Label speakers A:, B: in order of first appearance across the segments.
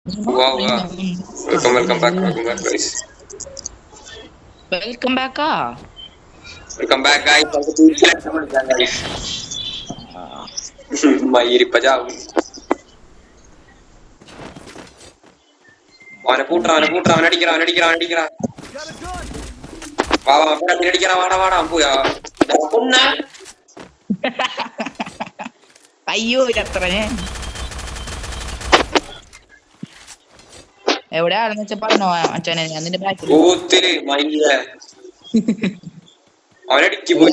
A: Wow, wow. Welcome back, guys.
B: Welcome back ah.
A: Welcome back, guys. Guys. മയിരിപ്പ ചാവും അവനെ കൂട്ടറ അവനടിക്കറ അടിക്കറ വാടാ പോയാ
B: അയ്യോ ഇതത്ര എവിടെയാണെന്ന് വെച്ചാ പറഞ്ഞോ അച്ഛനെ ഞാൻ നിന്റെ ബാക്കിൽ
A: അവനടിച്ചു പോയി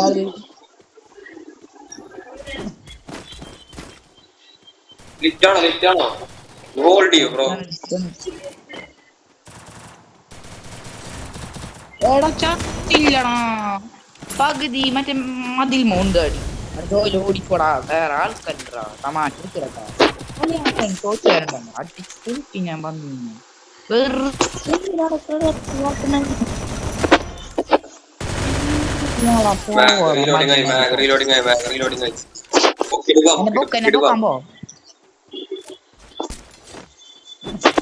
A: ലിഫ്റ്റാണോ ഹോൾഡ് ചെയ്യോ ബ്രോ
B: ഇല്ലടാ പകുതി മറ്റേ മതിൽ മോന്തടി അതോലെ ഓടിക്കോടാ വേറെ ആൾക്കാരാ തമാശ എടുത്തിരട്ടാ അടിച്ചു ഞാൻ വന്നു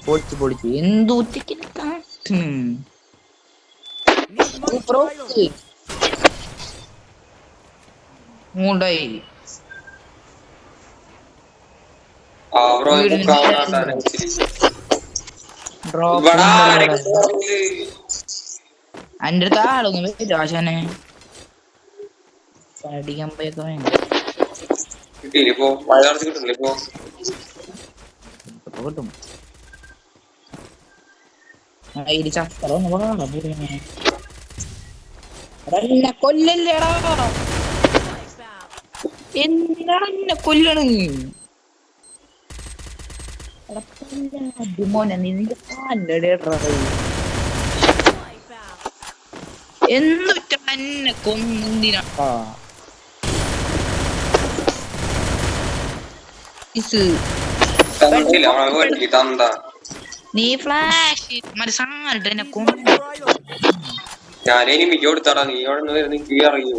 B: പൊളിച്ചു എന്തൂറ്റിക്ക് മൂണ്ടായി അന്റെ അടുത്ത് ആളൊന്നും വരും ആശാനെ അടിക്കാൻ പോയൊക്കെ കിട്ടും ചക്കറൊന്നും കൊല്ലല്ലേടാ എന്തിനാ എന്നെ കൊല്ലണ് മോനെ നിന്റെ എന്നിട്ട് എന്നെ കൊന്നിനാ നീ ഫ്ലാഷ് മനസ്സായിട്ട് എന്നെ കൊന്നു
A: ഞാനേനി മിക്ക കൊടുത്താടാ നീ അവിടെ അറിയൂ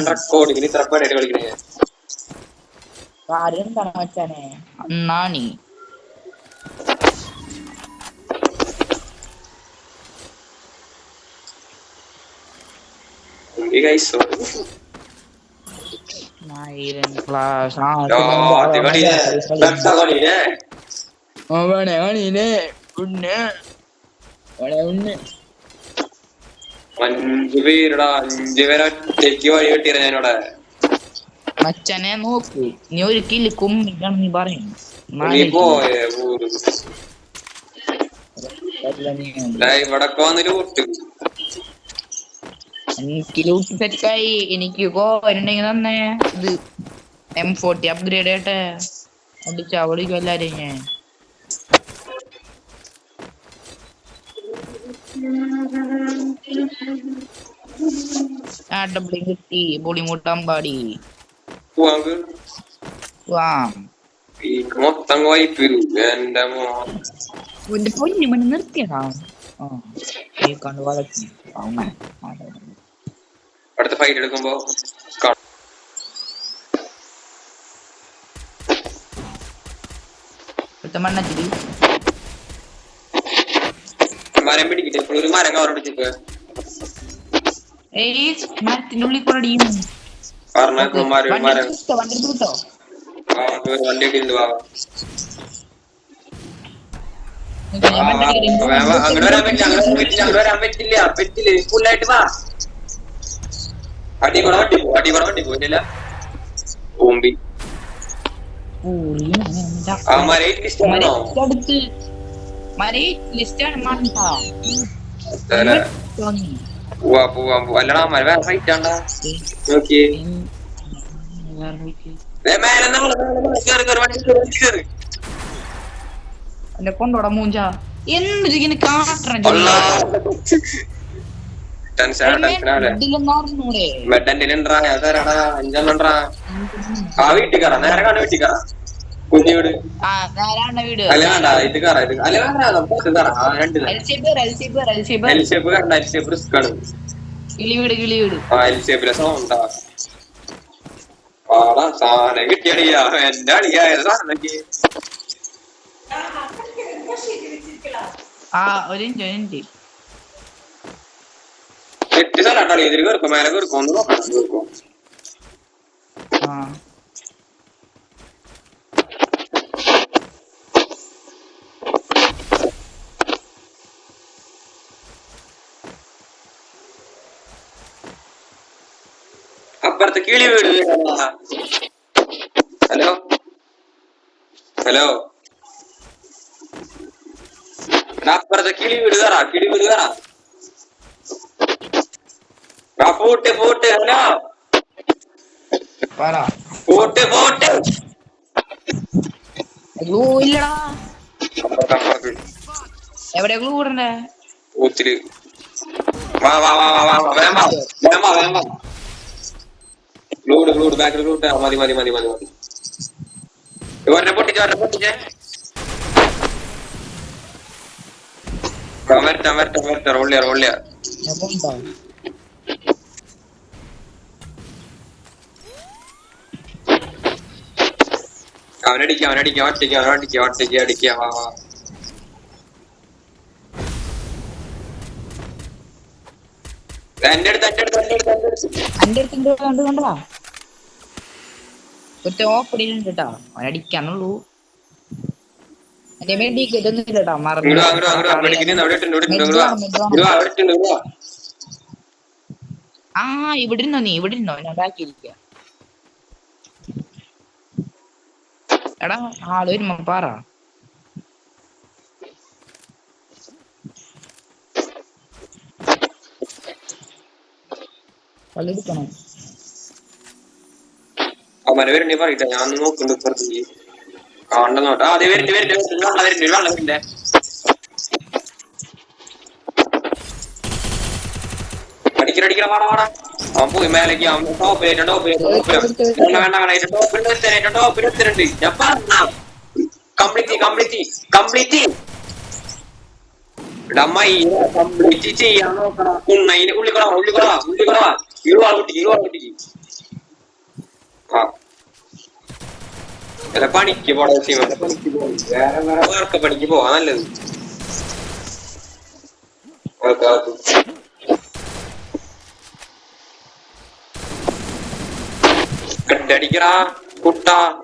A: റെക്കോർഡിങ്ങിന് ഇത്ര പേരായിട്ട് കളിക്കണേ
B: കാര്യം എന്താണ് വെച്ചാനെ അന്നാണി അഞ്ചു പേരടാ 5 പേരെ ഒറ്റയ്ക്ക് വഴി കിട്ടിയ ഞാനിവിടെ മച്ചനെ നോക്ക് നീ ഒരു കില്ല് കുമ്മിട്ടാണ് നീ പറയും
A: ഇവിടൊക്കെ വന്നിട്ട് കൂട്ട്
B: എനിക്ക് ലൂട്ട് സെറ്റായി എനിക്ക് കോരുണ്ടെങ്കിൽ തന്നെ ഇത് M40 അപ്ഗ്രേഡ് ആയിട്ടെ അടിച്ചാ വിളിക്കും എല്ലാരെയും ഞാൻ ഡബ്ലിങ് കിട്ടി പൊളിമുട്ടമ്പാടി
A: മൊത്തം വായ്പ എന്റെ
B: പൊന്നു മണി നിർത്തിയടാ കണ്ട് വളർത്തി
A: അടുത്ത ഫൈറ്റ് എടുക്കുമ്പോ
B: മണ്ണത്തിരി
A: മരം പിടിക്കിട്ട് ഒരു മരം കവർ പിടിച്ചിട്ട്
B: മരത്തിന്റെ ഉള്ളിൽ കൂടെ
A: വണ്ടി ഉണ്ട് വരാൻ പറ്റില്ല ഫുള്ളായിട്ട് വാ അടി വണ്ടി പോയില്ല ഓമ്പി അല്ലടാ വേറെ ഫൈറ്റ് ആണ്ടാ നോക്കിയേ
B: എന്നെ കൊണ്ടോടാ മൂഞ്ച എന്തിങ്ങനെ കാട്ടണ
A: വീട്ടിക്കറ നേരെ കാണ വീട്ടിക്കറ കുഞ്ഞു വീട്
B: വീട്
A: ഇത് കറ
B: കിളിവീട്
A: സൗണ്ടാ ആടാ സാധനം കിട്ടിയടിയാ എന്റെ അടിയായത് സാധനം
B: ആ ഒരു മിനിറ്റ്
A: തെറ്റ് സ്ഥലം ഇതിൽ കേൾക്കും മേലെ കേൾക്കും ഒന്ന് നോക്കാം കേൾക്കും
B: ആ
A: അപ്പുറത്ത് കിളി വീട് ഹലോ ഹലോ അപ്പുറത്തെ കിളി വീട് കയറാ പോട്ട് ഹലോ
B: പറ
A: പോട്ട്
B: ഗ്ലൂ ഇല്ലടാ
A: അപ്പുറത്ത്
B: എവിടെ ഗ്ലൂ ഇടണ്ടേ
A: പോത്തില് വാ വേഗം വാ ഗ്ലൂഡ് ബാക്കിൽ ഗ്ലൂഡ് മതി ഇവരെ പൊട്ടിച്ചേ വരട്ടെ റോളിയാ അവനടിക്കാം ഒറ്റയ്ക്ക് അടിക്കാം വാ എന്റെ അടുത്ത്
B: കണ്ടാ ഒരു ഓപ്പടിയിലുണ്ട് കേട്ടോ അവനടിക്കാന്നുള്ളൂ എന്റെ മേൽ ടിക്കറ്റ് ഒന്നും ഇല്ലട്ടോ ആ ഇവിടെ ഇരുന്നോ ഞാൻ ബാക്കിയിരിക്ക എടാ ആള് വരുമ്പോ പറ പള്ളിയെടുക്കണം
A: അവനെ വരണ്ടേ പറയട്ടെ ഞാൻ നോക്കുന്നുണ്ട് ഇപ്പുറത്തേക്ക് കാണുന്നോട്ടെ അതെ വരണ്ടേ അടിക്കണ പാടാ അവൻ പോയി മേലേക്ക് അവൻ ടോപ്പിലുണ്ട് ഞാൻ പറഞ്ഞ കംപ്ലീറ്റ് കംപ്ലീറ്റ് ചെയ്യാൻ നോക്കണം ഉണ്ണയിന് ഉള്ളിക്കൊളവാ ഇരുവാൾ കുട്ടിക്ക് ആ അല്ല പണിക്ക് പോടാ വേറെ വേറെ പണിക്ക് പോവാ നല്ലത് അടിക്കടാ കുട്ടാ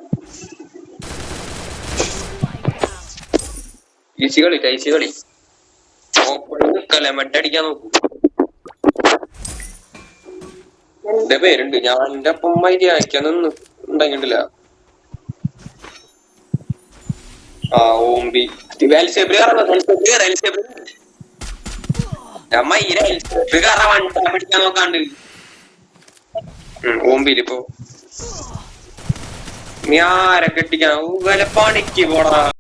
A: ഈസി കളി മെട്ടടിക്കാൻ നോക്കൂ എന്റെ പേരുണ്ട് ഞാൻ എന്റെ ഒപ്പം മൈദി അയക്കാനൊന്നും ഉണ്ടാക്കിട്ടില്ല ആ ഓമ്പി പിടിക്കാൻ നോക്കാണ്ട് ഓമ്പിയിലിപ്പോ നീ ആരെ കെട്ടിക്കാൻ പണിക്ക് പോടാ